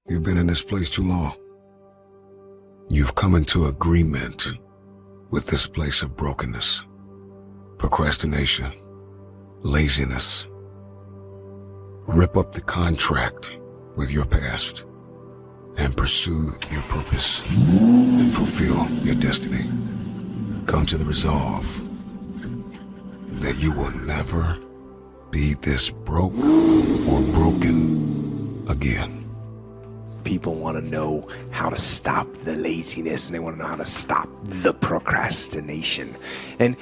You've been in this place too long. You've come into agreement with this place of brokenness, procrastination, laziness. Rip up the contract with your past and pursue your purpose and fulfill your destiny. Come to the resolve that you will never be this broke or broken again. People want to know how to stop the laziness, and they want to know how to stop the procrastination. And,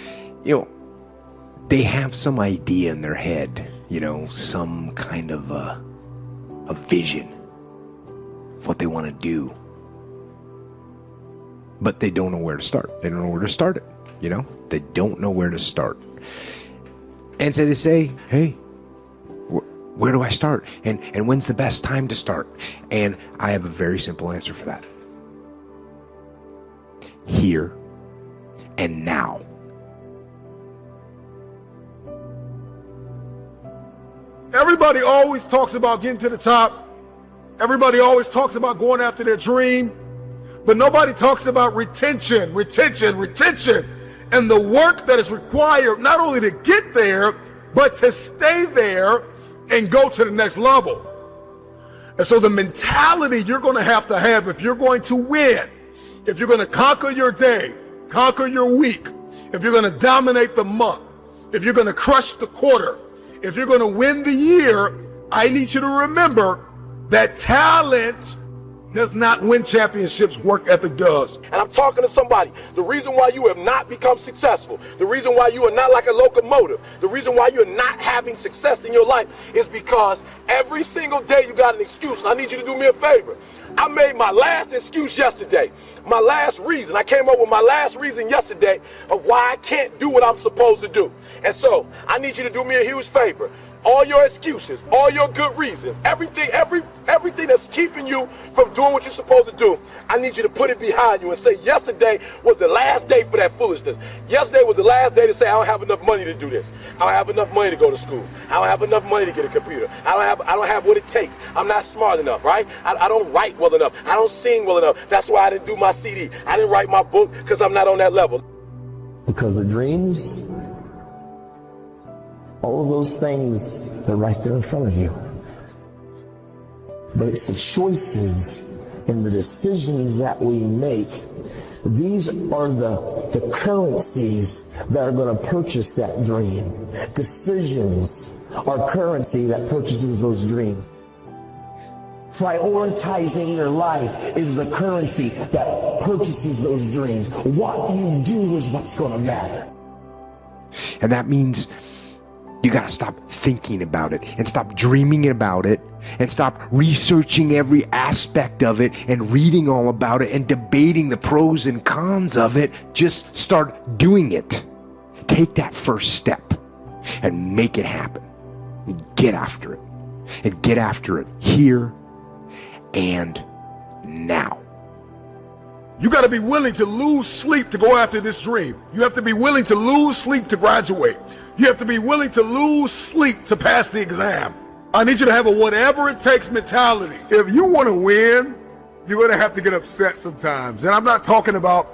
they have some idea in their head, some kind of a vision of what they want to do. But they don't know where to start. They don't know where to start it, They don't know where to start. And so they say, hey, where do I start? And when's the best time to start? And I have a very simple answer for that. Here and now. Everybody always talks about getting to the top. Everybody always talks about going after their dream. But nobody talks about retention, and the work that is required not only to get there, but to stay there and go to the next level. And so the mentality you're going to have if you're going to win, if you're going to conquer your day, conquer your week, if you're going to dominate the month, if you're going to crush the quarter, if you're going to win the year, I need you to remember that talent does not win championships, work ethic does. And I'm talking to somebody. The reason why you have not become successful, the reason why you are not like a locomotive, the reason why you're not having success in your life is because every single day you got an excuse. And I need you to do me a favor. I made my last excuse yesterday. My last reason. I came up with my last reason yesterday of why I can't do what I'm supposed to do. And so I need you to do me a huge favor. All your excuses, all your good reasons, everything that's keeping you from doing what you're supposed to do, I need you to put it behind you and say, yesterday was the last day for that foolishness. Yesterday was the last day to say, I don't have enough money to do this. I don't have enough money to go to school. I don't have enough money to get a computer. I don't have what it takes. I'm not smart enough, right? I don't write well enough. I don't sing well enough. That's why I didn't do my CD. I didn't write my book because I'm not on that level. Because the dreams, all of those things, they're right there in front of you. But it's the choices and the decisions that we make. These are the currencies that are going to purchase that dream. Decisions are currency that purchases those dreams. Prioritizing your life is the currency that purchases those dreams. What you do is what's going to matter. And that means you got to stop thinking about it and stop dreaming about it and stop researching every aspect of it and reading all about it and debating the pros and cons of it. Just start doing it. Take that first step and make it happen. Get after it. And get after it here and now. You got to be willing to lose sleep to go after this dream. You have to be willing to lose sleep to graduate. You have to be willing to lose sleep to pass the exam. I need you to have a whatever it takes mentality. If you want to win, you're going to have to get upset sometimes. And I'm not talking about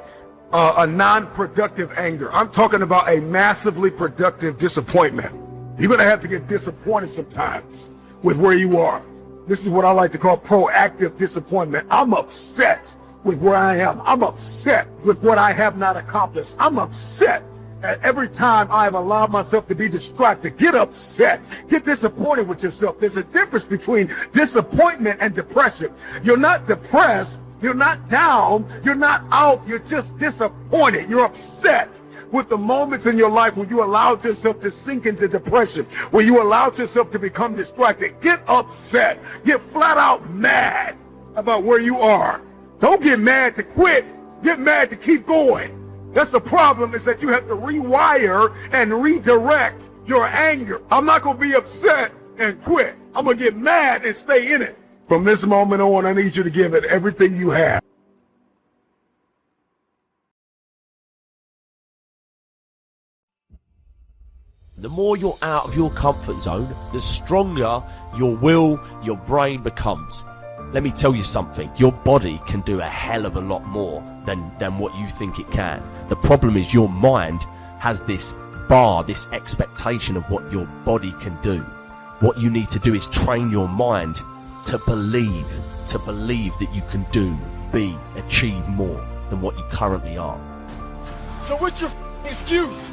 a non-productive anger. I'm talking about a massively productive disappointment. You're going to have to get disappointed sometimes with where you are. This is what I like to call proactive disappointment. I'm upset with where I am. I'm upset with what I have not accomplished. I'm upset at every time I've allowed myself to be distracted. Get upset. Get disappointed with yourself. There's a difference between disappointment and depression. You're not depressed. You're not down. You're not out. You're just disappointed. You're upset with the moments in your life where you allowed yourself to sink into depression, where you allowed yourself to become distracted. Get upset. Get flat out mad about where you are. Don't get mad to quit. Get mad to keep going. That's the problem, is that you have to rewire and redirect your anger. I'm not going to be upset and quit. I'm going to get mad and stay in it. From this moment on, I need you to give it everything you have. The more you're out of your comfort zone, the stronger your will, your brain becomes. let me tell you something. Your body can do a hell of a lot more than what you think it can. The problem is your mind has this bar, this expectation of what your body can do. What you need to do is train your mind to believe that you can do, be, achieve more than what you currently are. So what's your excuse?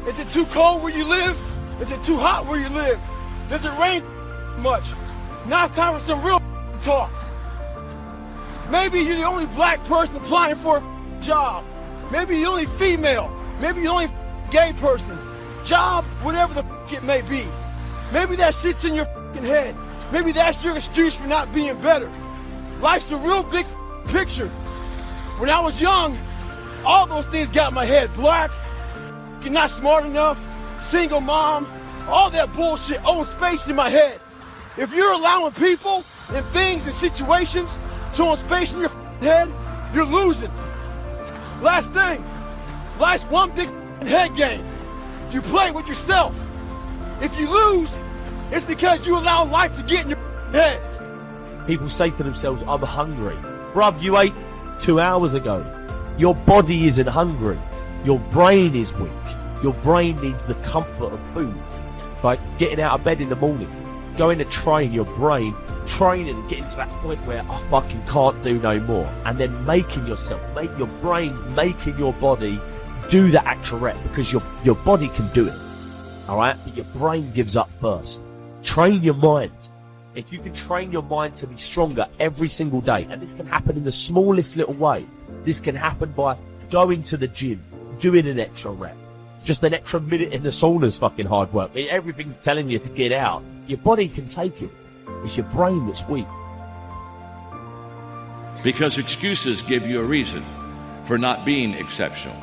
Is it too cold where you live? Is it too hot where you live? Does it rain much? Now it's time for some real talk. Maybe you're the only black person applying for a job. Maybe you're the only female. Maybe you're the only gay person. Job, whatever the it may be. Maybe that shit's in your head. Maybe that's your excuse for not being better. Life's a real big picture. When I was young, all those things got in my head. Black, you're not smart enough, single mom, all that bullshit owns space in my head. If you're allowing people and things and situations to own space in your head, you're losing. Last thing, life's one big head game. You play with yourself. If you lose, it's because you allow life to get in your head. People say to themselves, I'm hungry. Bruv, you ate 2 hours ago. Your body isn't hungry. Your brain is weak. Your brain needs the comfort of food. Like getting out of bed in the morning, going to train your brain, training and getting to that point where I fucking can't do no more. And then making yourself, make your brain, making your body do the actual rep, because your body can do it. Alright? But your brain gives up first. Train your mind. If you can train your mind to be stronger every single day, and this can happen in the smallest little way. This can happen by going to the gym, doing an extra rep. Just an extra minute in the sauna's fucking hard work. Everything's telling you to get out. Your body can take it. It's your brain that's weak. Because excuses give you a reason for not being exceptional.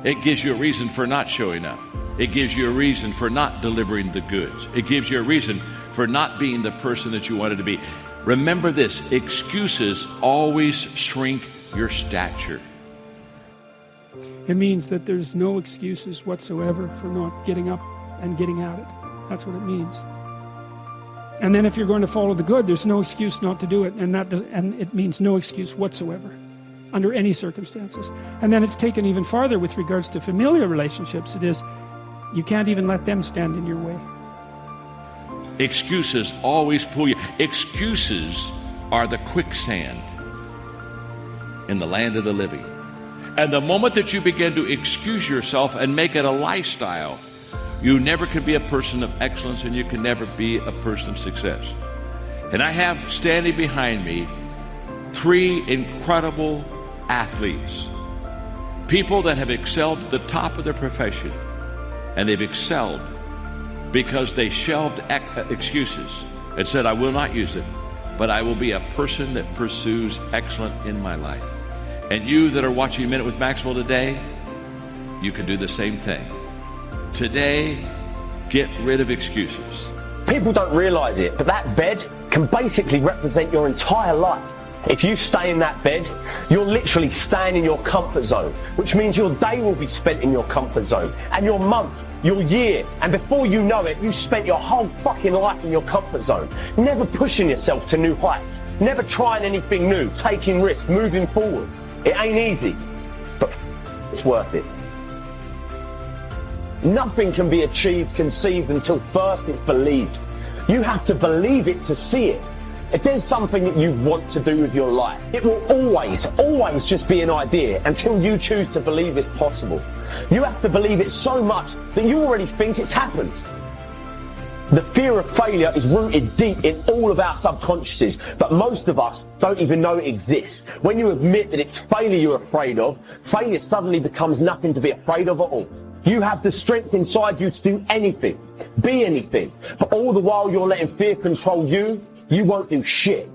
It gives you a reason for not showing up. It gives you a reason for not delivering the goods. It gives you a reason for not being the person that you wanted to be. Remember this, excuses always shrink your stature. It means that there's no excuses whatsoever for not getting up and getting at it. That's what it means. And then if you're going to follow the good, there's no excuse not to do it, and it means no excuse whatsoever under any circumstances. And then it's taken even farther with regards to familial relationships. It is, you can't even let them stand in your way. Excuses always pull you. Excuses are the quicksand in the land of the living. And the moment that you begin to excuse yourself and make it a lifestyle, you never can be a person of excellence, and you can never be a person of success. And I have standing behind me 3 incredible athletes, people that have excelled at the top of their profession, and they've excelled because they shelved excuses and said, I will not use it, but I will be a person that pursues excellence in my life. And you that are watching Minute with Maxwell today, you can do the same thing. Today, get rid of excuses. People don't realize it, but that bed can basically represent your entire life. If you stay in that bed, you're literally staying in your comfort zone, which means your day will be spent in your comfort zone, and your month, your year, and before you know it, you spent your whole fucking life in your comfort zone, never pushing yourself to new heights, never trying anything new, taking risks, moving forward. It ain't easy, but it's worth it. Nothing can be achieved, conceived, until first it's believed. You have to believe it to see it. If there's something that you want to do with your life, it will always just be an idea until you choose to believe it's possible. You have to believe it so much that you already think it's happened. The fear of failure is rooted deep in all of our subconsciouses, but most of us don't even know it exists. When you admit that it's failure you're afraid of, failure suddenly becomes nothing to be afraid of at all. You have the strength inside you to do anything, be anything, but all the while you're letting fear control you, you won't do shit.